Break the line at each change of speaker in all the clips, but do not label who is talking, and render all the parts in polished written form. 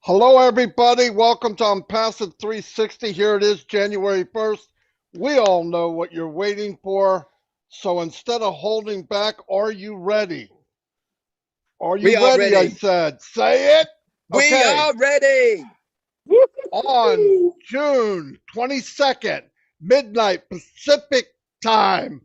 Hello, everybody. Welcome to ONPASSIVE 360. Here it is, January 1st. We all know what you're waiting for. So instead of holding back, are you ready? Are you ready? I said. Say it.
Okay. We are ready.
On June 22nd, midnight Pacific time,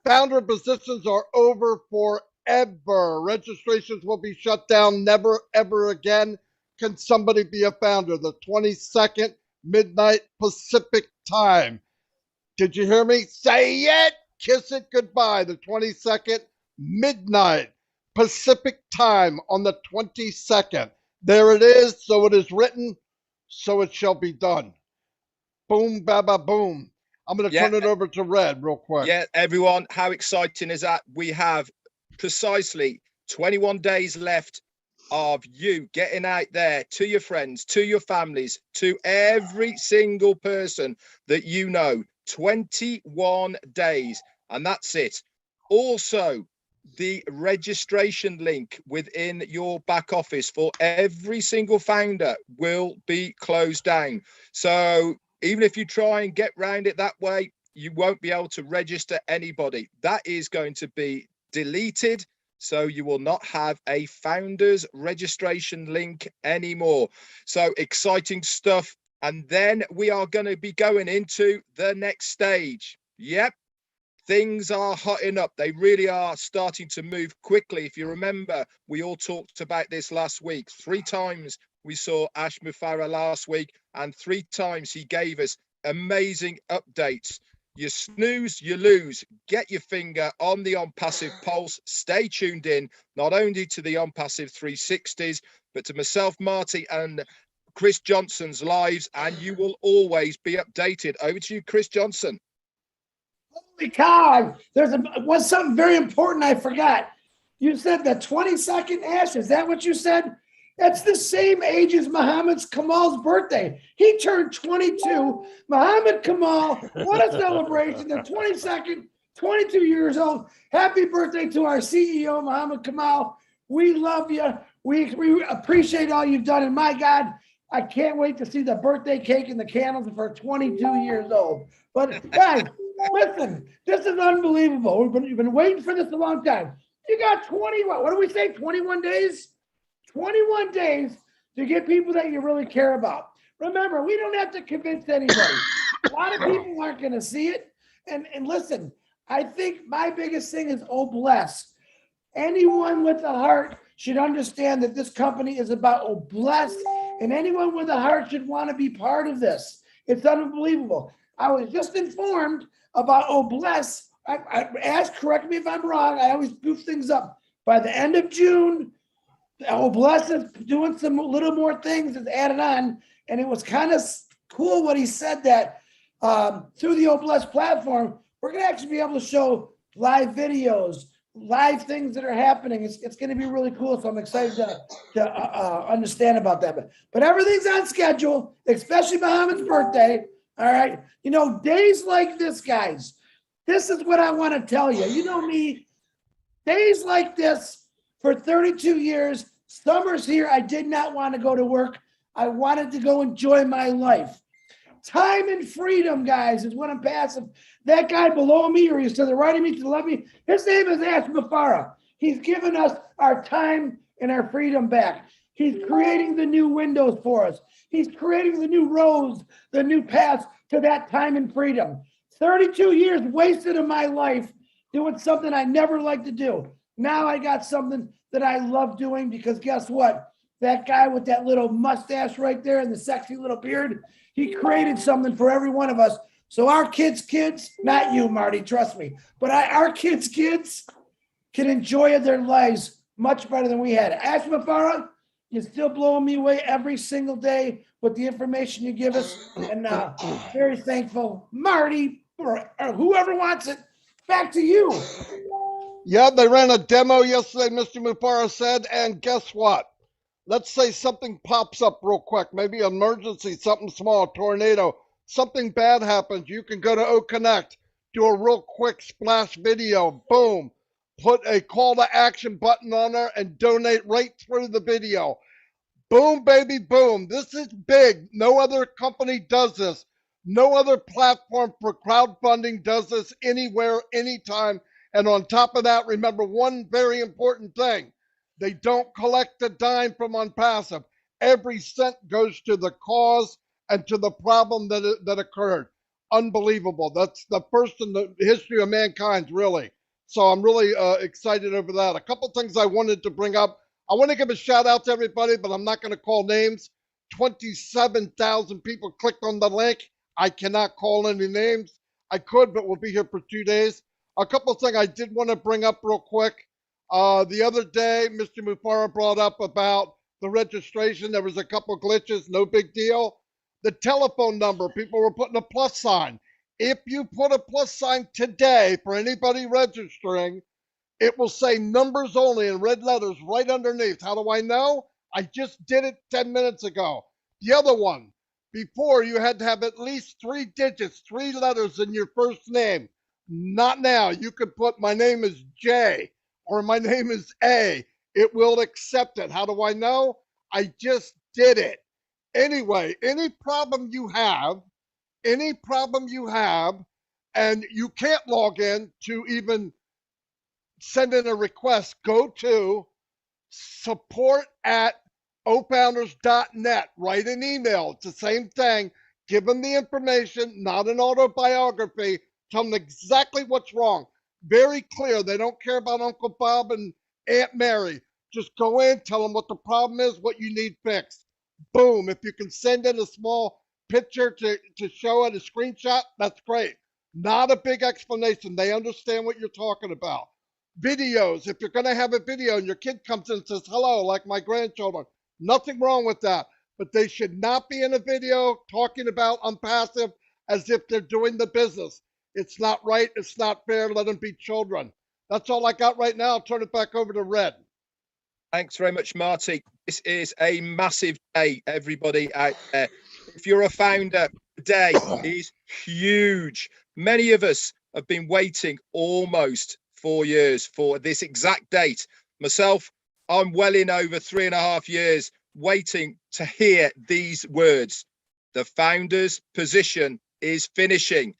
founder positions are over forever. Registrations will be shut down. Never, ever again can somebody be a founder. The 22nd, midnight Pacific time. Did you hear me? Say it. Kiss it goodbye. The 22nd, midnight Pacific time on the 22nd. There it is. So it is written. So it shall be done. Boom, baba, boom. I'm going to turn it over to Red real quick.
Yeah, everyone, how exciting is that? We have precisely 21 days left of you getting out there to your friends, to your families, to every single person that you know. 21 days, and that's it. Also, the registration link within your back office for every single founder will be closed down. So even if you try and get around it that way, you won't be able to register anybody. That is going to be deleted. So you will not have a founders registration link anymore. So exciting stuff. And then we are going to be going into the next stage. Yep. Things are hotting up. They really are starting to move quickly. If you remember, we all talked about this last week. 3 times we saw Ash Mufareh last week, and 3 times he gave us amazing updates. You snooze, you lose. Get your finger on the ONPASSIVE pulse. Stay tuned in, not only to the ONPASSIVE 360s, but to myself, Marty, and Chris Johnson's lives, and you will always be updated. Over to you, Chris Johnson.
Holy cow! Was something very important I forgot. You said the 22nd, Ash. Is that what you said? That's the same age as Muhammad Kamal's birthday. He turned 22. Muhammad Kamal, what a celebration. The 22nd, 22 years old. Happy birthday to our CEO, Muhammad Kamal. We love you. We appreciate all you've done. And my God, I can't wait to see the birthday cake and the candles for 22 years old. But guys, listen, this is unbelievable. We've been waiting for this a long time. You got 21, what do we say, 21 days? 21 days to get people that you really care about. Remember, we don't have to convince anybody. A lot of people aren't going to see it. And listen, I think my biggest thing is, oh, bless. Anyone with a heart should understand that this company is about, oh, bless. And anyone with a heart should want to be part of this. It's unbelievable. I was just informed about, oh, bless. Ask, correct me if I'm wrong. I always goof things up. By the end of June, oh, bless is doing some little more things, is added on. And it was kind of cool what he said, that through the Oh Bless platform, we're going to actually be able to show live videos, live things that are happening. It's going to be really cool. So I'm excited to understand about that. But everything's on schedule, especially Muhammad's birthday. All right. You know, days like this, guys, this is what I want to tell you. You know me, days like this for 32 years, summers here, I did not want to go to work. I wanted to go enjoy my life. Time and freedom, guys, is what I'm passing. That guy below me, or he's to the right of me, to the left of me, his name is Ash Mufareh. He's given us our time and our freedom back. He's creating the new windows for us. He's creating the new roads, the new paths to that time and freedom. 32 years wasted of my life doing something I never liked to do. Now I got something that I love doing, because guess what? That guy with that little mustache right there and the sexy little beard, he created something for every one of us. So our kids, not you, Marty, trust me, but our kids can enjoy their lives much better than we had. Ash Mufareh, you're still blowing me away every single day with the information you give us. And very thankful. Marty, or whoever wants it, back to you.
Yeah, they ran a demo yesterday, Mr. Mufareh said, and guess what? Let's say something pops up real quick, maybe emergency, something small, tornado, something bad happens. You can go to OConnect, do a real quick splash video, boom, put a call to action button on there and donate right through the video. Boom, baby, boom. This is big. No other company does this. No other platform for crowdfunding does this anywhere, anytime. And on top of that, remember one very important thing. They don't collect a dime from ONPASSIVE. Every cent goes to the cause and to the problem that occurred. Unbelievable. That's the first in the history of mankind, really. So I'm really excited over that. A couple things I wanted to bring up. I want to give a shout out to everybody, but I'm not going to call names. 27,000 people clicked on the link. I cannot call any names. I could, but we'll be here for 2 days. A couple of things I did want to bring up real quick. The other day, Mr. Mufareh brought up about the registration. There was a couple glitches, no big deal. The telephone number, people were putting a plus sign. If you put a plus sign today for anybody registering, it will say numbers only in red letters right underneath. How do I know? I just did it 10 minutes ago. The other one, before you had to have at least 3 digits, 3 letters in your first name. Not now. You could put my name is J or my name is A. It will accept it. How do I know? I just did it. Anyway, any problem you have, and you can't log in to even send in a request, go to support@ofounders.net. Write an email. It's the same thing. Give them the information, not an autobiography. Tell them exactly what's wrong. Very clear. They don't care about Uncle Bob and Aunt Mary. Just go in, tell them what the problem is, what you need fixed. Boom. If you can send in a small picture to show it, a screenshot, that's great. Not a big explanation. They understand what you're talking about. Videos. If you're going to have a video and your kid comes in and says hello, like my grandchildren, nothing wrong with that. But they should not be in a video talking about ONPASSIVE as if they're doing the business. It's not right. It's not fair. Let them be children. That's all I got right now. I'll turn it back over to Red.
Thanks very much, Marty. This is a massive day, everybody out there. If you're a founder, today is huge. Many of us have been waiting almost 4 years for this exact date. Myself, I'm well in over 3.5 years waiting to hear these words. The founder's position is finishing.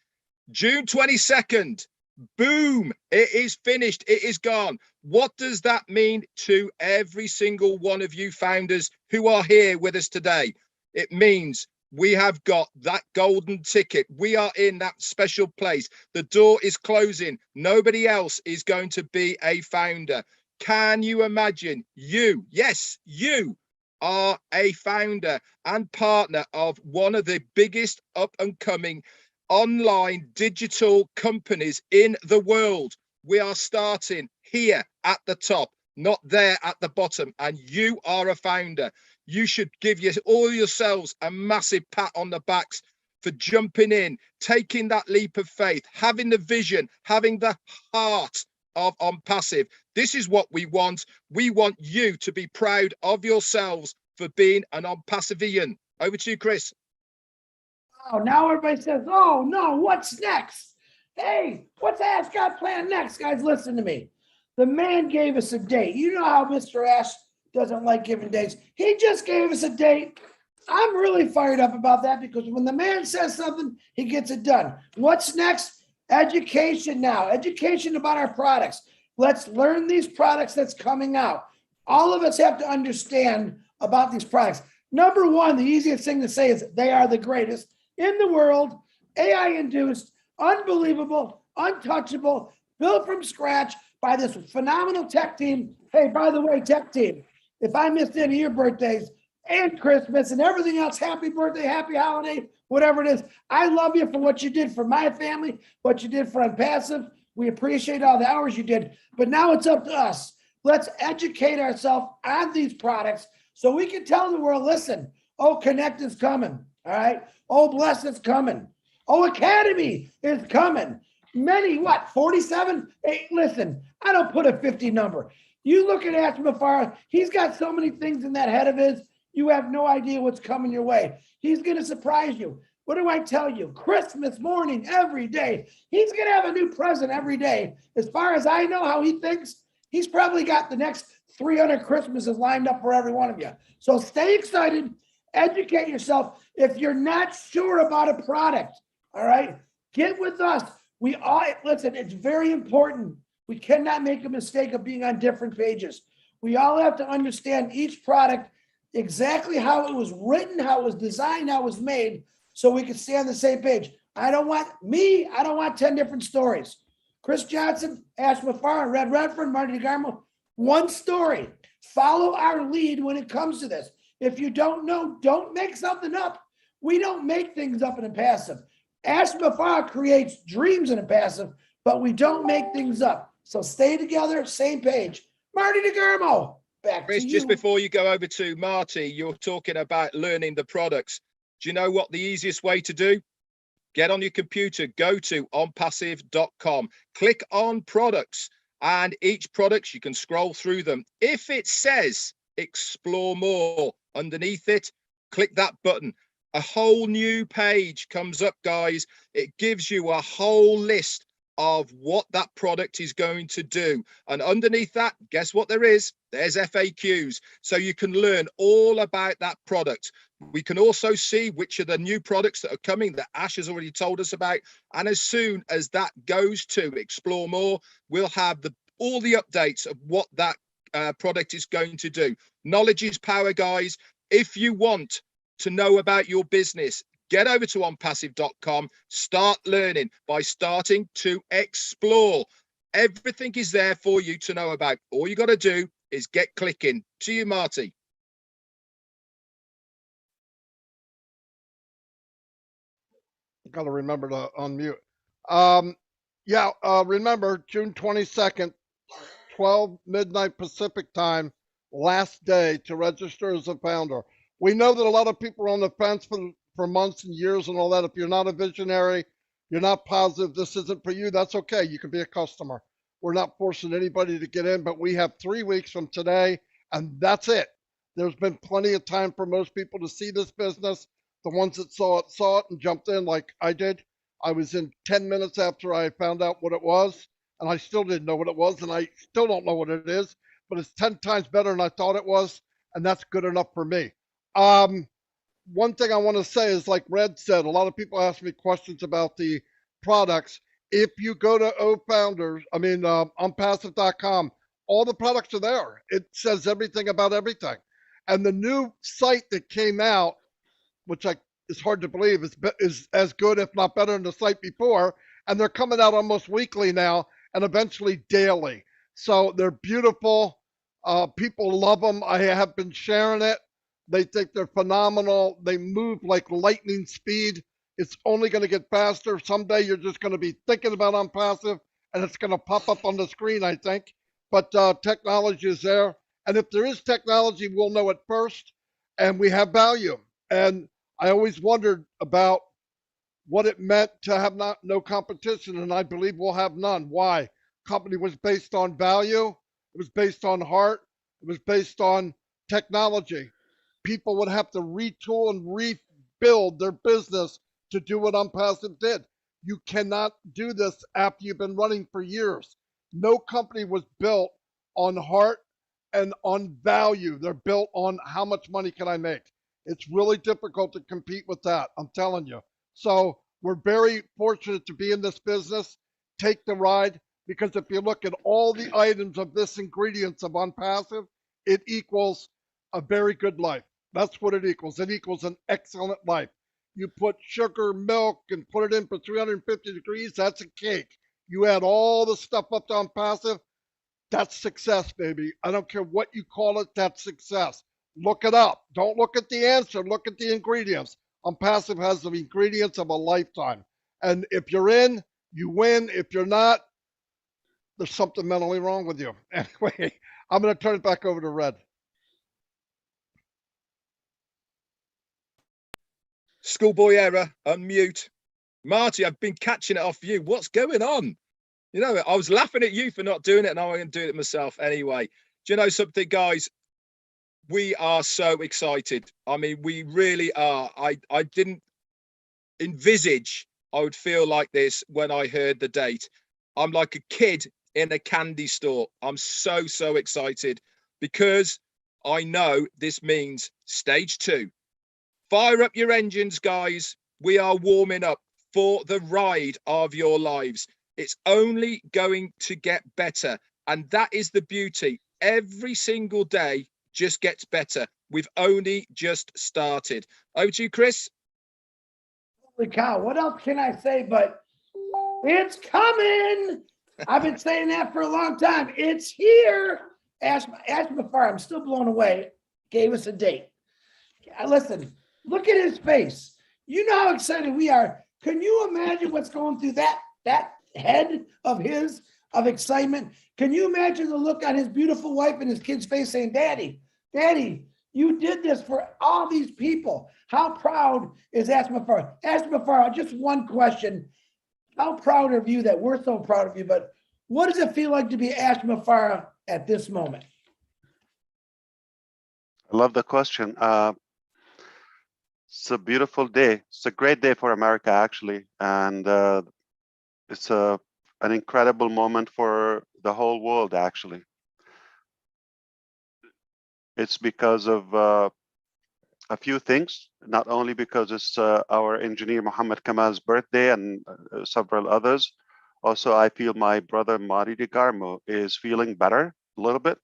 June 22nd. Boom, it is finished. It is gone. What does that mean to every single one of you founders who are here with us today? It means we have got that golden ticket. We are in that special place. The door is closing. Nobody else is going to be a founder. Can you imagine? You, yes, you are a founder and partner of one of the biggest up and coming online digital companies in the world. We are starting here at the top, not there at the bottom, and you are a founder. You should give all yourselves a massive pat on the backs for jumping in, taking that leap of faith, having the vision, having the heart of ONPASSIVE. This is what we want. We want you to be proud of yourselves for being an ONPASSIVian. Over to you, Chris.
Oh, now everybody says, oh, no, what's next? Hey, what's Ash got planned next? Guys, listen to me. The man gave us a date. You know how Mr. Ash doesn't like giving dates. He just gave us a date. I'm really fired up about that because when the man says something, he gets it done. What's next? Education now. Education about our products. Let's learn these products that's coming out. All of us have to understand about these products. Number one, the easiest thing to say is they are the greatest in the world, AI-induced, unbelievable, untouchable, built from scratch by this phenomenal tech team. Hey, by the way, tech team, if I missed any of your birthdays and Christmas and everything else, happy birthday, happy holiday, whatever it is, I love you for what you did for my family, what you did for ONPASSIVE. We appreciate all the hours you did, but now it's up to us. Let's educate ourselves on these products so we can tell the world, listen, oh, Connect is coming, all right? Oh, Bless is coming. Oh, Academy is coming. Many, 47? Hey, listen, I don't put a 50 number. You look at Ash Mufareh, he's got so many things in that head of his, you have no idea what's coming your way. He's going to surprise you. What do I tell you? Christmas morning, every day. He's going to have a new present every day. As far as I know how he thinks, He's probably got the next 300 Christmases lined up for every one of you. So stay excited, educate yourself. If you're not sure about a product, all right, get with us. We all, listen, it's very important. We cannot make a mistake of being on different pages. We all have to understand each product, exactly how it was written, how it was designed, how it was made, so we can stay on the same page. I don't want 10 different stories. Chris Johnson, Ash Mufareh, REDFERN, Marty DEGARMO, one story. Follow our lead when it comes to this. If you don't know, don't make something up. We don't make things up in a passive. Ash Mufareh creates dreams in a passive, but we don't make things up. So stay together, same page. Marty DEGARMO, back
Chris,
to you.
just before you go over to Marty, you're talking about learning the products. Do you know what the easiest way to do? Get on your computer, go to ONPASSIVE.com, click on products, and each product, you can scroll through them. If it says explore more underneath it, click that button. A whole new page comes up, guys. It gives you a whole list of what that product is going to do. And underneath that, guess what there is? There's FAQs. So you can learn all about that product. We can also see which are the new products that are coming that Ash has already told us about. And as soon as that goes to explore more, we'll have all the updates of what that product is going to do. Knowledge is power, guys. If you want to know about your business, get over to ONPASSIVE.com, start learning by starting to explore. Everything is there for you to know about. All you got to do is get clicking. To you, Marty.
Got to remember to unmute. Remember June 22nd, 12 midnight Pacific time, last day to register as a founder. We know that a lot of people are on the fence for months and years and all that. If you're not a visionary, you're not positive, this isn't for you, that's okay. You can be a customer. We're not forcing anybody to get in, but we have 3 weeks from today, and that's it. There's been plenty of time for most people to see this business. The ones that saw it and jumped in like I did. I was in 10 minutes after I found out what it was, and I still didn't know what it was, and I still don't know what it is, but it's 10 times better than I thought it was, and that's good enough for me. One thing I want to say is, like Red said, a lot of people ask me questions about the products. If you go to ONPASSIVE.com, all the products are there. It says everything about everything. And the new site that came out, which is hard to believe, is as good, if not better, than the site before. And they're coming out almost weekly now and eventually daily. So they're beautiful. People love them. I have been sharing it. They think they're phenomenal. They move like lightning speed. It's only going to get faster. Someday you're just going to be thinking about ONPASSIVE and it's going to pop up on the screen, I think. But technology is there. And if there is technology, we'll know it first. And we have value. And I always wondered about what it meant to have no competition. And I believe we'll have none. Why? Company was based on value. It was based on heart. It was based on technology. People would have to retool and rebuild their business to do what ONPASSIVE did. You cannot do this after you've been running for years. No company was built on heart and on value. They're built on how much money can I make. It's really difficult to compete with that, I'm telling you. So we're very fortunate to be in this business. Take the ride, because if you look at all the items of this ingredients of ONPASSIVE, it equals a very good life. That's what it equals. It equals an excellent life. You put sugar, milk, and put it in for 350 degrees, that's a cake. You add all the stuff up to ONPASSIVE, that's success, baby. I don't care what you call it, that's success. Look it up. Don't look at the answer, look at the ingredients. ONPASSIVE has the ingredients of a lifetime. And if you're in, you win. If you're not, there's something mentally wrong with you. Anyway, I'm going to turn it back over to Red.
Schoolboy error, unmute. Marty, I've been catching it off you. What's going on? You know, I was laughing at you for not doing it, and I'm going to do it myself anyway. Do you know something, guys? We are so excited. I mean, we really are. I didn't envisage I would feel like this when I heard the date. I'm like a kid in a candy store. I'm so, so excited because I know this means stage 2. Fire up your engines, guys. We are warming up for the ride of your lives. It's only going to get better. And that is the beauty. Every single day just gets better. We've only just started. Over to you, Chris.
Holy cow, what else can I say but it's coming? I've been saying that for a long time. It's here. Ask Mufareh, I'm still blown away. Gave us a date. Listen, look at his face. You know how excited we are. Can you imagine what's going through that head of his of excitement? Can you imagine the look on his beautiful wife and his kid's face saying, Daddy, you did this for all these people. How proud is Ask Mufareh? Ask Mufareh, just one question. How proud of you that we're so proud of you, but what does it feel like to be Ask Mufareh at this moment?
I love the question. It's a beautiful day. It's a great day for America, actually. And it's an incredible moment for the whole world, actually. It's because of a few things, not only because it's our engineer Muhammad Kamal's birthday and several others. Also, I feel my brother MARTY DEGARMO is feeling better a little bit.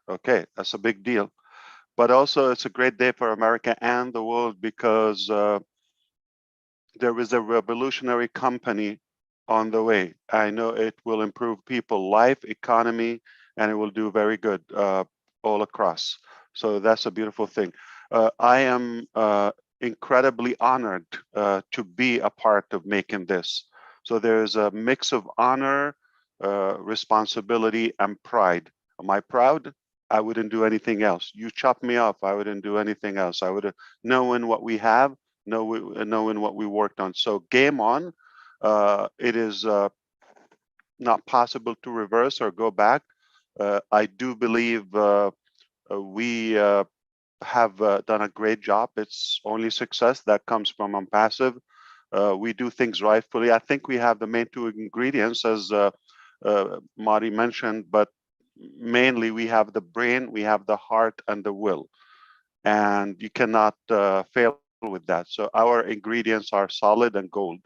Okay, that's a big deal. But also, it's a great day for America and the world because there is a revolutionary company on the way. I know it will improve people's life, economy, and it will do very good all across. So that's a beautiful thing. I am incredibly honored to be a part of making this. So there's a mix of honor, responsibility, and pride. Am I proud? I wouldn't do anything else. You chop me off, I wouldn't do anything else. I would have known what we have, knowing what we worked on. So game on. It is not possible to reverse or go back. I do believe we have done a great job. It's only success that comes from ONPASSIVE. We do things rightfully. I think we have the main 2 ingredients, as Marty mentioned, but mainly we have the brain, we have the heart, and the will. And you cannot fail with that. So our ingredients are solid and gold.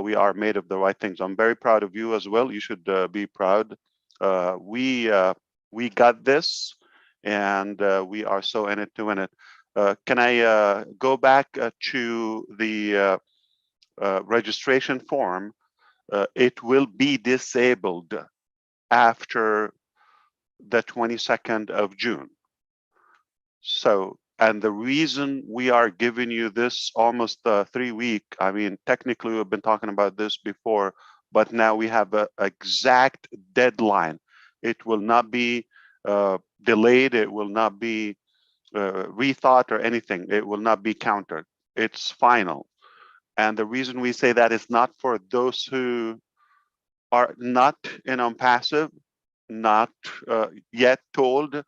We are made of the right things. I'm very proud of you as well. You should be proud. We got this, and we are so in it to win it. Can I go back to the registration form? It will be disabled after the 22nd of June. So, and the reason we are giving you this almost 3 week, I mean, technically we've been talking about this before, but now we have an exact deadline. It will not be delayed. It will not be rethought or anything. It will not be countered. It's final. And the reason we say that is not for those who are not in ONPASSIVE, not yet told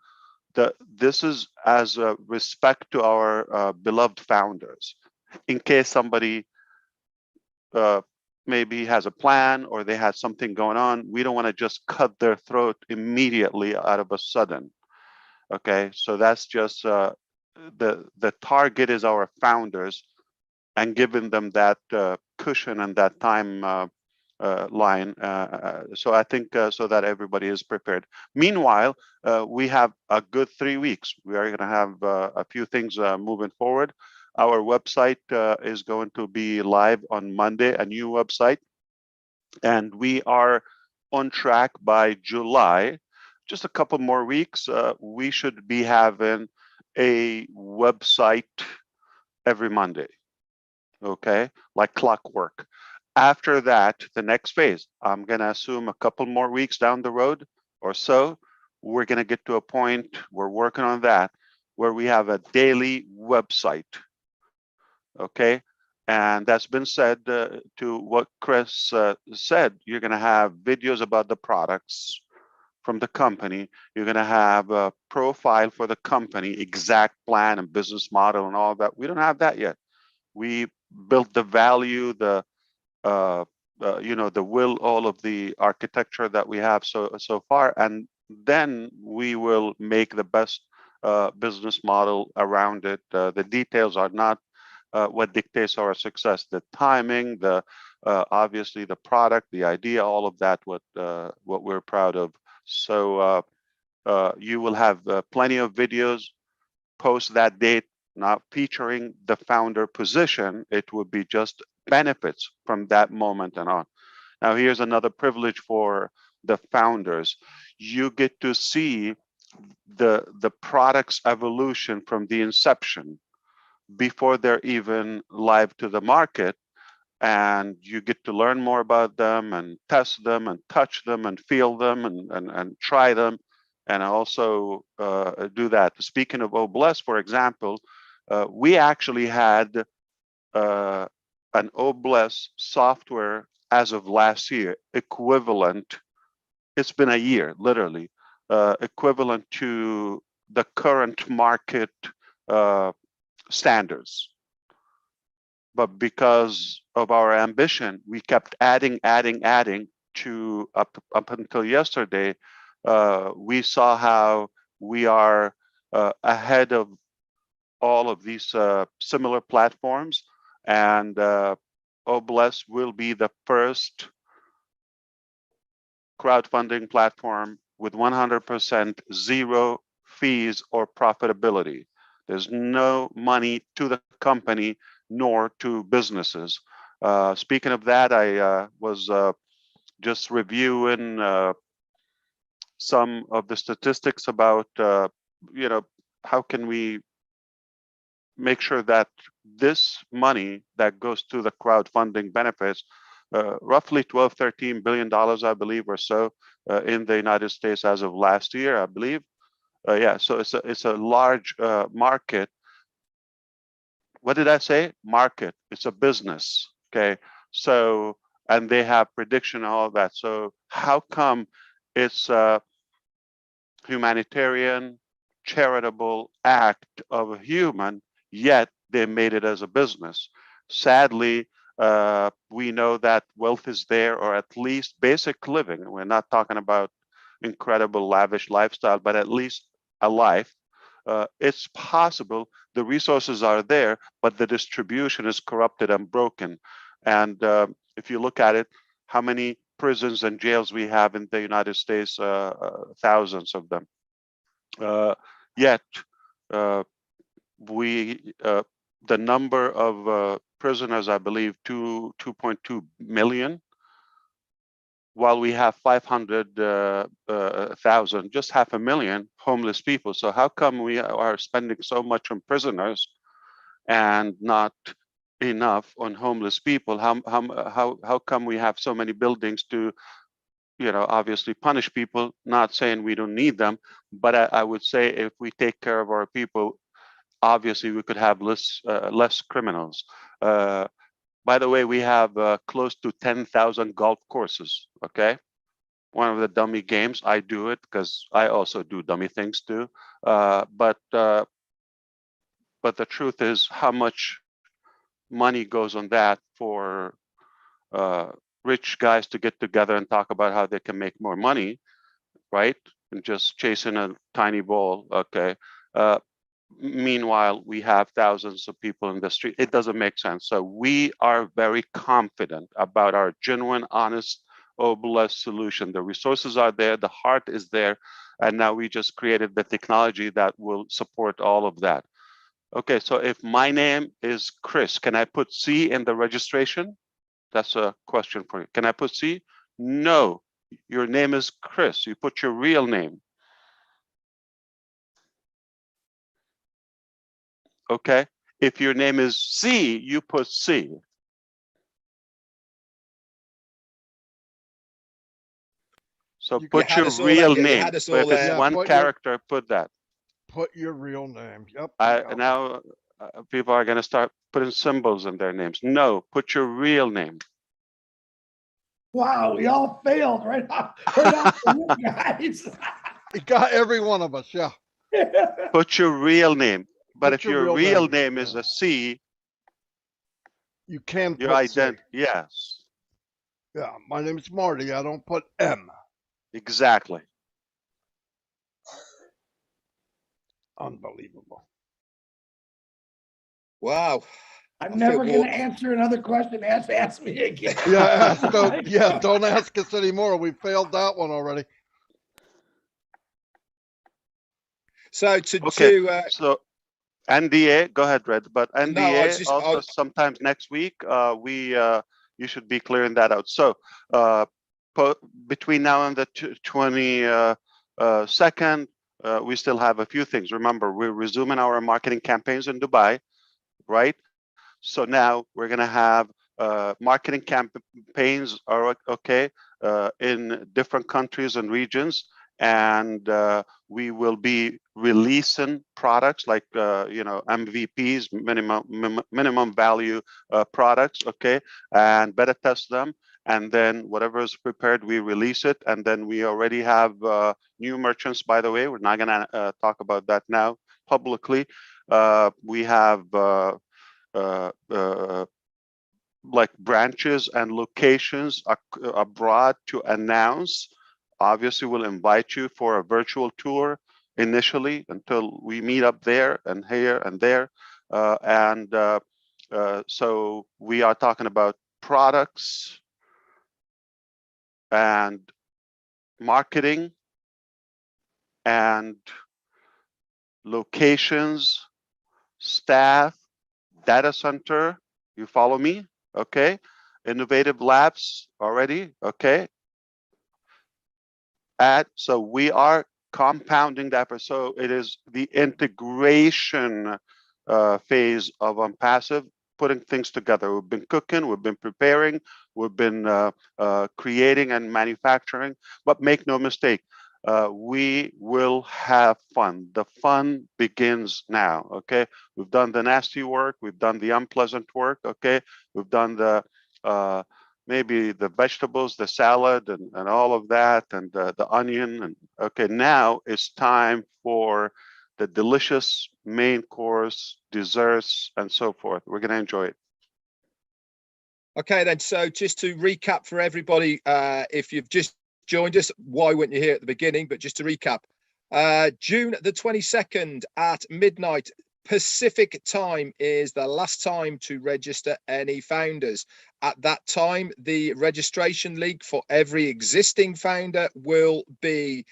that this is as a respect to our beloved founders. In case somebody maybe has a plan or they had something going on, we don't want to just cut their throat immediately out of a sudden. Okay, so that's just the target is our founders, and giving them that cushion and that time line. So I think so that everybody is prepared. Meanwhile, we have a good 3 weeks. We are going to have a few things moving forward. Our website is going to be live on Monday, a new website, and we are on track by July. Just a couple more weeks, we should be having a website every Monday. Okay, like clockwork. After that, the next phase, I'm going to assume a couple more weeks down the road or so, we're going to get to a point, we're working on that, where we have a daily website. Okay, and that's been said to what Chris said. You're going to have videos about the products from the company. You're going to have a profile for the company, exact plan and business model and all that. We don't have that yet. We built the value, the the will, all of the architecture that we have so far, and then we will make the best business model around it. The details are not what dictates our success. The timing, the obviously the product, the idea, all of that, what we're proud of. So you will have plenty of videos post that date, not featuring the founder position. It would be just benefits from that moment and on. Now, here's another privilege for the founders. You get to see the product's evolution from the inception before they're even live to the market, and you get to learn more about them and test them and touch them and feel them and try them, and also do that. Speaking of OBLESS, for example, we actually had an OBLESS software as of last year equivalent. It's been a year, literally, equivalent to the current market standards. But because of our ambition, we kept adding to up until yesterday. We saw how we are ahead of all of these similar platforms, and OBLESS will be the first crowdfunding platform with 100% zero fees or profitability. There's no money to the company nor to businesses. Speaking of that, I was just reviewing some of the statistics about, how can we make sure that this money that goes to the crowdfunding benefits, roughly $12-13 billion, I believe, or so, in the United States as of last year, I believe. Yeah, so it's a large market. What did I say? Market. It's a business. Okay. So, and they have prediction and all of that. So how come it's a humanitarian, charitable act of a human, yet they made it as a business? Sadly, we know that wealth is there, or at least basic living. We're not talking about incredible lavish lifestyle, but at least a life. It's possible the resources are there, but the distribution is corrupted and broken. And if you look at it, how many prisons and jails we have in the United States, thousands of them. Yet the number of prisoners, I believe, 2.2 million, while we have 500,000, just 500,000 homeless people. So how come we are spending so much on prisoners and not enough on homeless people? How come we have so many buildings to, obviously punish people? Not saying we don't need them, but I would say if we take care of our people, obviously we could have less criminals. By the way, we have close to 10,000 golf courses, okay? One of the dummy games, I do it because I also do dummy things too. But the truth is, how much money goes on that for rich guys to get together and talk about how they can make more money, right? And just chasing a tiny ball, okay? Meanwhile, we have thousands of people in the street. It doesn't make sense. So we are very confident about our genuine, honest OBLESS solution. The resources are there, the heart is there, and now we just created the technology that will support all of that. Okay, so if my name is Chris, can I put C in the registration? That's a question for you. Can I put C? No, your name is Chris. You put your real name. Okay, if your name is C, you put C. So put your real name. If it's one character, put that.
Put your real name. Yep.
Now people are going to start putting symbols in their names. No, put your real name.
Wow, we all failed right off the guys.
It got every one of us, yeah.
Put your real name. But if your real name is a C,
you can
your identity, yes.
Yeah, my name is Marty. I don't put M.
Exactly.
Unbelievable.
Wow.
I'm
I feel
never going to
warm.
answer another question. Ask me again.
Yeah,
Oh my God.
don't ask us anymore. We failed that one already.
So
Okay. So NDA, go ahead, Red. But
no, I
NDA
just
also sometimes next week. You should be clearing that out. So between now and the 22nd, we still have a few things. Remember, we're resuming our marketing campaigns in Dubai, right? So now we're gonna have marketing campaigns are okay in different countries and regions, and we will be releasing products like MVPs, minimum value products, okay, and beta test them, and then whatever is prepared, we release it, and then we already have new merchants. By the way, we're not gonna talk about that now publicly. We have like branches and locations abroad to announce. Obviously, we'll invite you for a virtual tour initially until we meet up there and here and there. So we are talking about products and marketing and locations, staff, data center. You follow me? Okay. Innovative labs already. Okay. So we are compounding that. So it is the integration phase of ONPASSIVE, putting things together. We've been cooking, we've been preparing, we've been creating and manufacturing, but make no mistake, we will have fun. The fun begins now, okay? We've done the nasty work, we've done the unpleasant work, okay? We've done the maybe the vegetables, the salad, and all of that, and the onion. And okay, now it's time for the delicious main course, desserts, and so forth. We're going to enjoy it.
Okay, then. So just to recap for everybody, if you've just joined us, why weren't you here at the beginning? But just to recap, June the 22nd at midnight Pacific time is the last time to register any founders. At that time, the registration link for every existing founder will be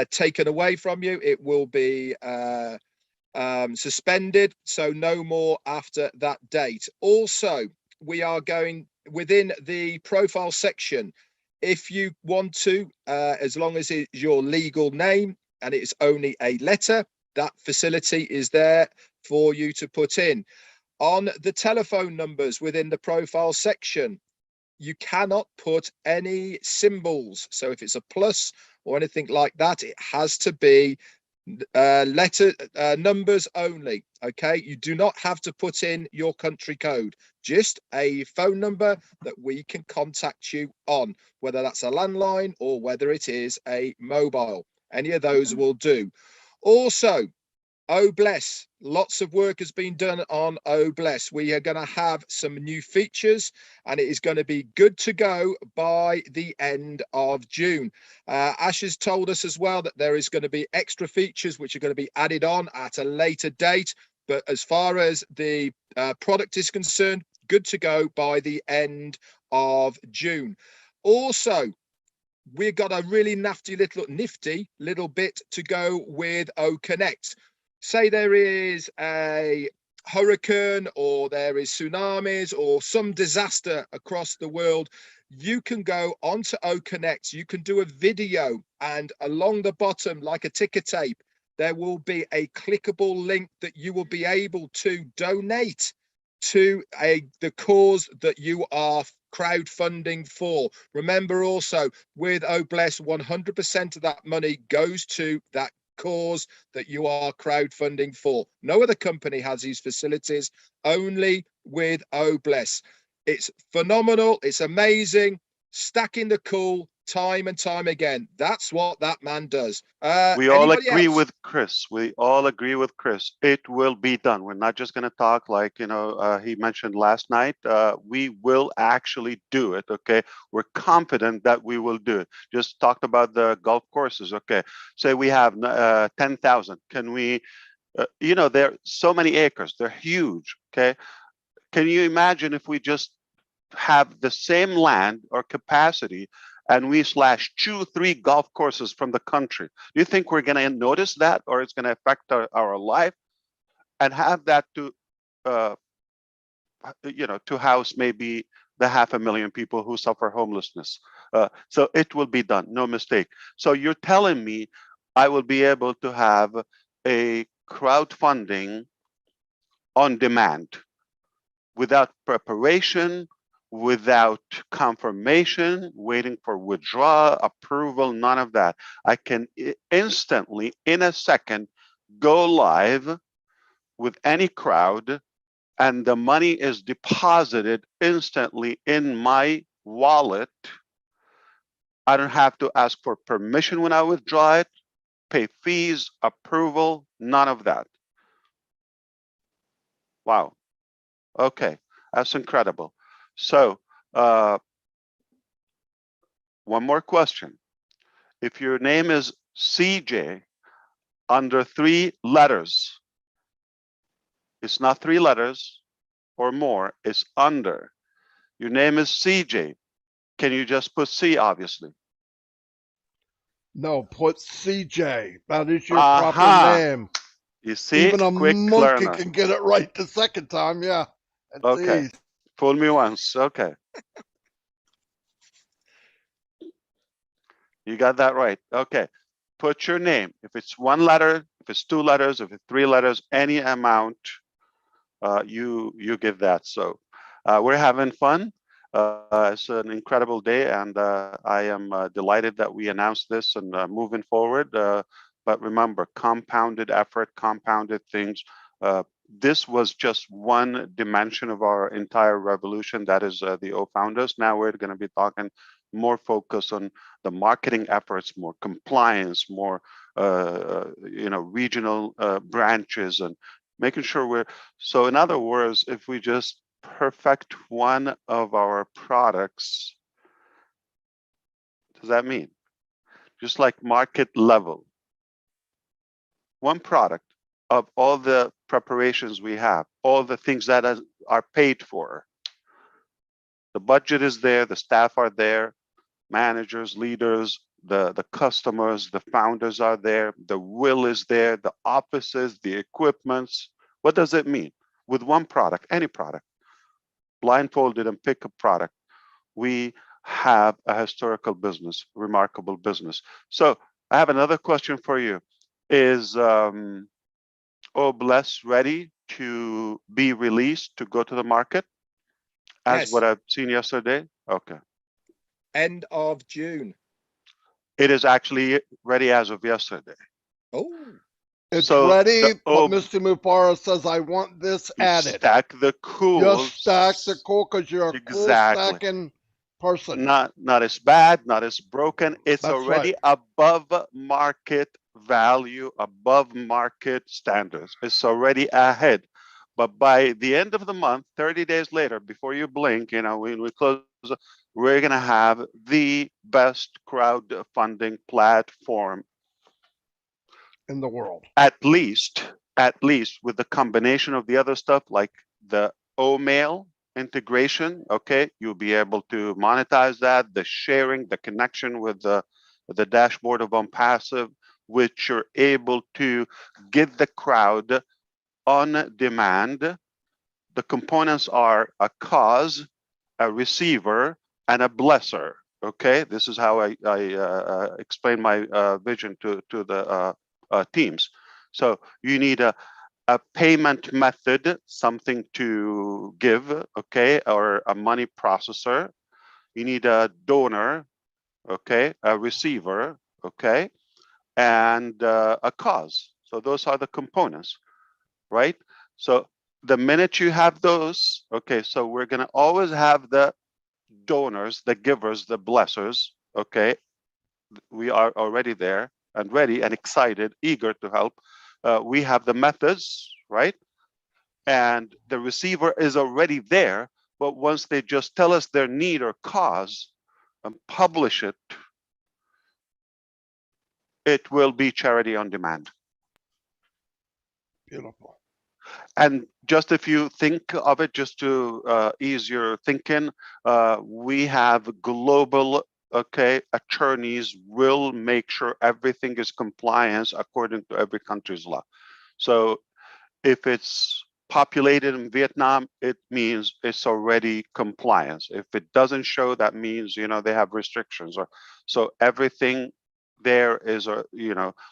taken away from you. It will be suspended, so no more after that date. Also, we are going within the profile section. If you want to, as long as it's your legal name and it's only a letter, that facility is there for you to put in. On the telephone numbers within the profile section, you cannot put any symbols. So if it's a plus or anything like that, it has to be numbers only. Okay, you do not have to put in your country code, just a phone number that we can contact you on, whether that's a landline or whether it is a mobile. Any of those will do. Also, Oh Bless, lots of work has been done on Oh Bless. We are going to have some new features and it is going to be good to go by the end of June. Ash has told us as well that there is going to be extra features which are going to be added on at a later date. But as far as the product is concerned, good to go by the end of June. Also, we've got a really nifty little bit to go with O Connect. Say there is a hurricane or there is tsunamis or some disaster across the world, you can go onto O Connect, you can do a video, and along the bottom, like a ticker tape, there will be a clickable link that you will be able to donate to the cause that you are crowdfunding for. Remember also, with Oh Bless, 100% of that money goes to that cause that you are crowdfunding for. No other company has these facilities, only with Oh Bless. It's phenomenal, it's amazing. Stacking the cool, time and time again. That's what that man does.
We all
Anybody
agree
else?
with Chris. We all agree with Chris. It will be done. We're not just going to talk like, he mentioned last night. We will actually do it. Okay. We're confident that we will do it. Just talked about the golf courses. Okay. Say we have 10,000. Can we, there are so many acres. They're huge. Okay. Can you imagine if we just have the same land or capacity and we slash 2-3 golf courses from the country? Do you think we're going to notice that, or it's going to affect our life? And have that to to house maybe the 500,000 people who suffer homelessness. So it will be done, no mistake. So you're telling me I will be able to have a crowdfunding on demand without preparation, without confirmation, waiting for withdrawal, approval, none of that. I can instantly, in a second, go live with any crowd, and the money is deposited instantly in my wallet. I don't have to ask for permission when I withdraw it, pay fees, approval, none of that. Wow. Okay, that's incredible. So, one more question. If your name is CJ under 3 letters, it's not 3 letters or more, it's under. Your name is CJ. Can you just put C, obviously?
No, put CJ. That is your
Aha.
proper name.
You see,
Even a
quick
monkey
learner.
can get it right the second time. Yeah. That's
Okay.
easy.
Fool me once. Okay. You got that right. Okay. Put your name. If it's 1 letter, if it's 2 letters, if it's 3 letters, any amount, you give that. So we're having fun. It's an incredible day, and I am delighted that we announced this and moving forward. But remember, compounded effort, compounded things. This was just one dimension of our entire revolution. That is the O Founders. Now we're going to be talking more focus on the marketing efforts, more compliance, more regional branches, and making sure we're. So in other words, if we just perfect one of our products, what does that mean? Just like market level, one product of all the preparations we have, all the things that are paid for. The budget is there, the staff are there, managers, leaders, the customers, the founders are there, the will is there, the offices, the equipments. What does it mean? With one product, any product, blindfolded and pick a product, we have a historical business, remarkable business. So I have another question for you. Is Bless ready to be released to go to the market as
Yes.
what I've seen yesterday? Okay.
End of June.
It is actually ready as of yesterday.
Oh.
It's
So
ready, but Mr. Mufareh says, I want this added.
Stack the cool.
Just stack the cool because you're a cool stacking person.
Not as bad, not as broken. It's
That's
already
right.
above market value, above market standards. It's already ahead. But by the end of the month, 30 days later, before you blink, when we close, we're going to have the best crowdfunding platform
in the world.
At least with the combination of the other stuff, like the O-mail integration, okay, you'll be able to monetize that, the sharing, the connection with the dashboard of ONPASSIVE, which you're able to get the crowd on demand. The components are a cause, a receiver, and a blesser. Okay, this is how I explain my vision to the teams. So you need a payment method, something to give, okay, or a money processor. You need a donor, okay, a receiver, okay, and a cause. So those are the components, right? So the minute you have those, okay, so we're going to always have the donors, the givers, the blessers, okay, we are already there and ready and excited, eager to help. We have the methods, right? And the receiver is already there, but once they just tell us their need or cause and publish it, it will be charity on demand.
Beautiful.
And just if you think of it, just to ease your thinking, we have global, attorneys will make sure everything is compliance according to every country's law. So if it's populated in Vietnam, it means it's already compliance. If it doesn't show, that means, they have restrictions. Or so everything there is,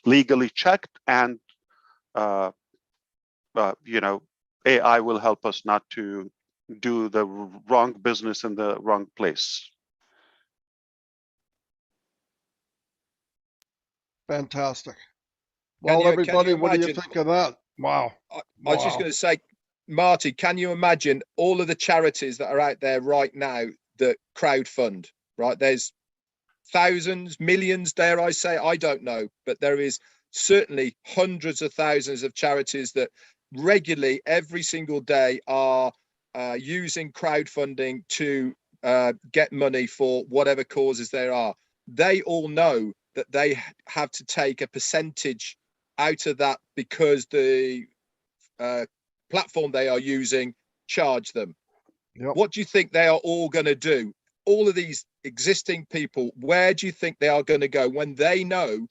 legally checked, and AI will help us not to do the wrong business in the wrong place.
Fantastic.
Can
Well,
you
everybody, what do you
imagine-
think of that? Wow.
I was just going to say, Marty, can you imagine all of the charities that are out there right now that crowdfund, right? There's thousands, millions, dare I say, I don't know, but there is certainly hundreds of thousands of charities that regularly every single day are using crowdfunding to get money for whatever causes there are. They all know that they have to take a percentage out of that because the platform they are using charge them.
Yep.
What do you think they are all going to do? All of these existing people, where do you think they are going to go when they know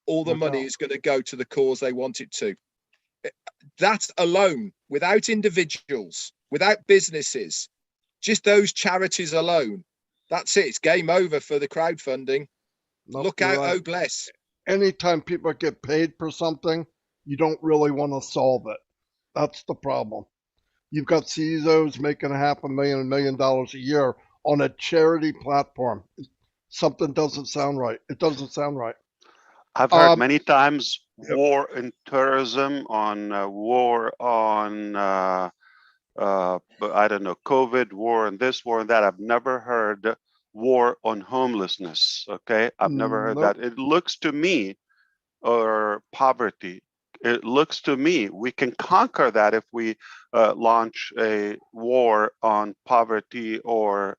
all the money is going to go to the cause they want it to? That alone, without individuals, without businesses, just those charities alone, that's it. It's game over for the crowdfunding.
Nope,
Look
you're
out,
right.
oh bless.
Anytime people get paid for something, you don't really want to solve it. That's the problem. You've got CEOs making $500,000, $1 million a year on a charity platform. Something doesn't sound right. It doesn't sound right.
I've heard many times war in terrorism, on war on, I don't know, COVID, war and this, war and that. I've never heard war on homelessness, okay? I've never heard that. It looks to me, or poverty, it looks to me we can conquer that if we launch a war on poverty or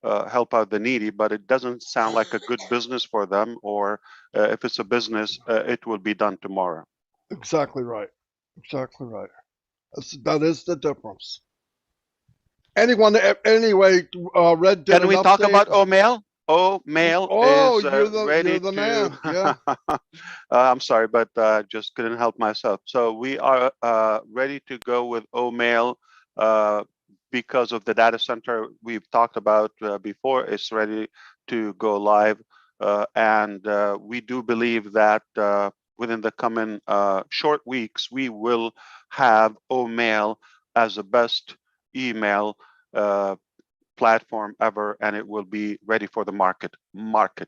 help out the needy, but it doesn't sound like a good business for them, or if it's a business, it will be done tomorrow.
Exactly right. Exactly right. That is the difference. Anyone, anyway, Red did
Can we
an
talk
update.
about OMail? OMail is ready
you're the
to.
man. Yeah.
I'm sorry, but just couldn't help myself. So we are ready to go with OMail because of the data center we've talked about before. It's ready to go live, and we do believe that within the coming short weeks, we will have OMail as the best email platform ever, and it will be ready for the market,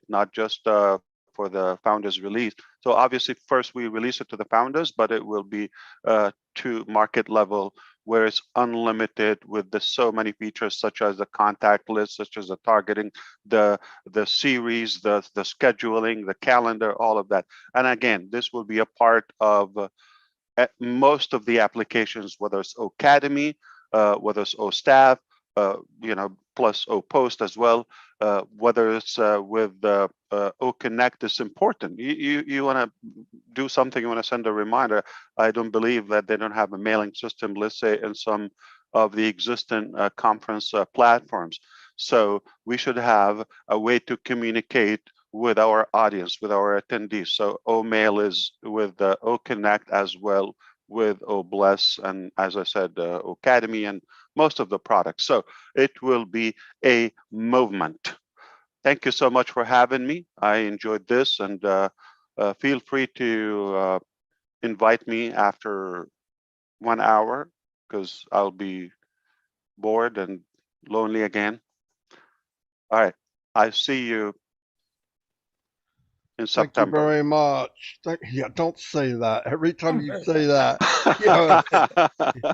not just for the founders release. So obviously first we release it to the founders, but it will be to market level, where it's unlimited with the so many features, such as the contact list, such as the targeting, the series, the scheduling, the calendar, all of that. And again, this will be a part of most of the applications, whether it's Academy, whether it's OStaff, plus OPost as well, whether it's with OConnect is important. You want to do something, you want to send a reminder. I don't believe that they don't have a mailing system, let's say, in some of the existing conference platforms. So we should have a way to communicate with our audience, with our attendees. So OMail is with OConnect as well, with OBless, and as I said, Academy and most of the products. So it will be a movement. Thank you so much for having me. I enjoyed this, and feel free to invite me after 1 hour, because I'll be bored and lonely again. All right, I see you in September.
Thank you very much. Yeah, don't say that. Every time you say that,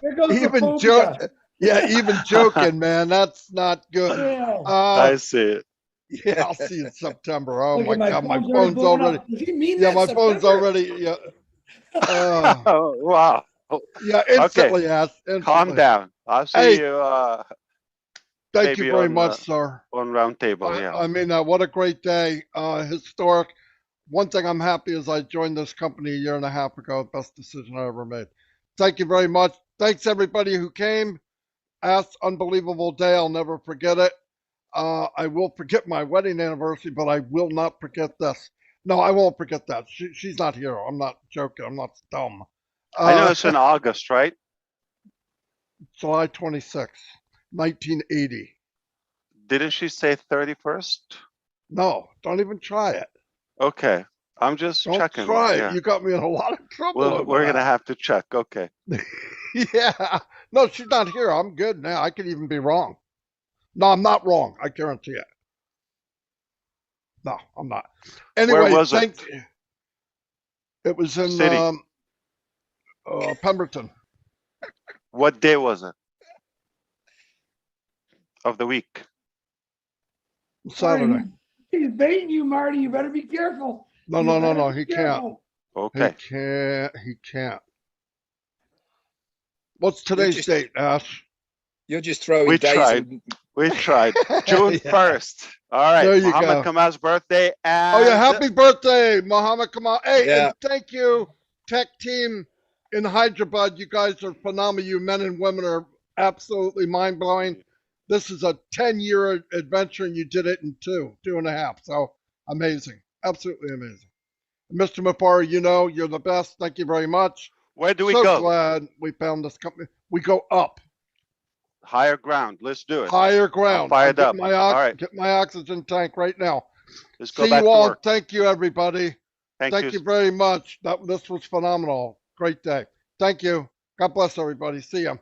There goes the
even
phobia.
joke. Yeah, even joking, man. That's not good.
Yeah.
I see it.
Yeah, I'll see you in September. Oh
Look
my
at
God, my
already
phone's
blowing
already.
up. Does he mean
Yeah,
that
my phone's
September?
already. Yeah,
Oh, wow.
yeah, instantly, Ash.
Calm
Instantly.
down. I'll see
Hey,
you
thank you
maybe
very
on
much, sir.
round table. Yeah.
I mean, what a great day. Historic. One thing I'm happy is I joined this company a year and a half ago. Best decision I ever made. Thank you very much. Thanks everybody who came. Asked, unbelievable day. I'll never forget it. I will forget my wedding anniversary, but I will not forget this. No, I won't forget that. She's not here. I'm not joking. I'm not dumb.
I know it's in August, right?
July 26th, 1980.
Didn't she say 31st?
No, don't even try it.
Okay. I'm just
Don't
checking.
try it.
Yeah.
You got me in a lot of trouble.
Well, we're going to
that.
have to check. Okay.
Yeah. No, she's not here. I'm good now. I could even be wrong. No, I'm not wrong. I guarantee it. No, I'm not. Anyway,
Where was it?
It was in
City.
Pemberton.
What day was it? Of the week?
Saturday.
Marty, he's baiting you, Marty. You better be careful.
No,
You
no, no,
better
no.
be
He can't.
careful.
Okay.
He can't. What's today's date, Ash?
You're just throwing
We
days.
tried. We tried. June
Yeah.
1st. All right.
There you
Muhammad
go.
Kamal's birthday. And
Oh yeah, happy birthday, Muhammad Kamal. Hey,
Yeah.
and thank you, tech team in Hyderabad. You guys are phenomenal. You men and women are absolutely mind-blowing. This is a 10-year adventure, and you did it in two and a half. So amazing. Absolutely amazing. Mr. Mufareh, you know, you're the best. Thank you very much.
where do we
So
go?
glad we found this company. We go up.
Higher ground. Let's do it.
Higher ground.
fired
I'm
up.
getting
All right.
Get my oxygen tank right now.
Let's go
See
back
you
to
all.
work.
Thank you, everybody.
Thank
you very much. This was phenomenal. Great day. Thank you. God bless everybody. See ya.